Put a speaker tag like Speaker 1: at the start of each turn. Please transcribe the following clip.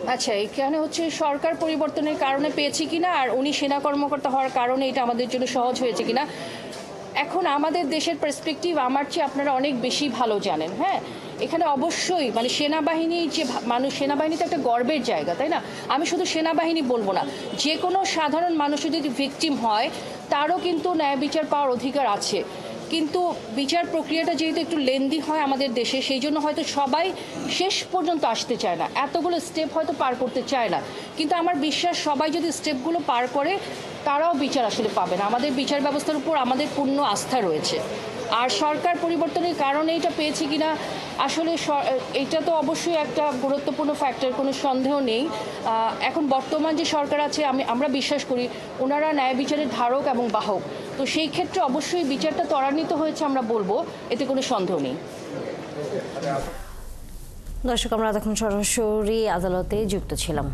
Speaker 1: আচ্ছা, এখানে হচ্ছে সরকার পরিবর্তনের কারণে পেয়েছি কিনা আর উনি সেনা কর্মকর্তা হওয়ার কারণে এটা আমাদের জন্য সহজ হয়েছে কিনা। এখন আমাদের দেশের পার্সপেক্টিভ আমার চেয়ে আপনারা অনেক বেশি ভালো জানেন। হ্যাঁ, এখানে অবশ্যই মানে সেনাবাহিনী যে মানুষ, সেনাবাহিনী তো একটা গর্বের জায়গা, তাই না? আমি শুধু সেনাবাহিনী বলবো না, যে কোনো সাধারণ মানুষও যদি ভিকটিম হয় তারও কিন্তু ন্যায় বিচার পাওয়ার অধিকার আছে। কিন্তু বিচার প্রক্রিয়াটা যেহেতু একটু লেন্দি হয় আমাদের দেশে, সেই জন্য হয়তো সবাই শেষ পর্যন্ত আসতে চায় না, এতগুলো স্টেপ হয়তো পার করতে চায় না। কিন্তু আমার বিশ্বাস সবাই যদি স্টেপগুলো পার করে তারাও বিচার আসলে পাবে না। আমাদের বিচার ব্যবস্থার উপর আমাদের পূর্ণ আস্থা রয়েছে। আর সরকার পরিবর্তনের কারণে এটা পেয়েছি কিনা, আসলে এটা তো অবশ্যই একটা গুরুত্বপূর্ণ ফ্যাক্টর, কোনো সন্দেহ নেই। এখন বর্তমান যে সরকার আছে আমরা বিশ্বাস করি ওনারা ন্যায় বিচারের ধারক এবং বাহক। তো সেই ক্ষেত্রে অবশ্যই বিচারটা ত্বরান্বিত হয়েছে আমরা বলবো, এতে কোনো সন্দেহ নেই।
Speaker 2: দর্শক, আমরা তখন সরাসরি আদালতে যুক্ত ছিলাম।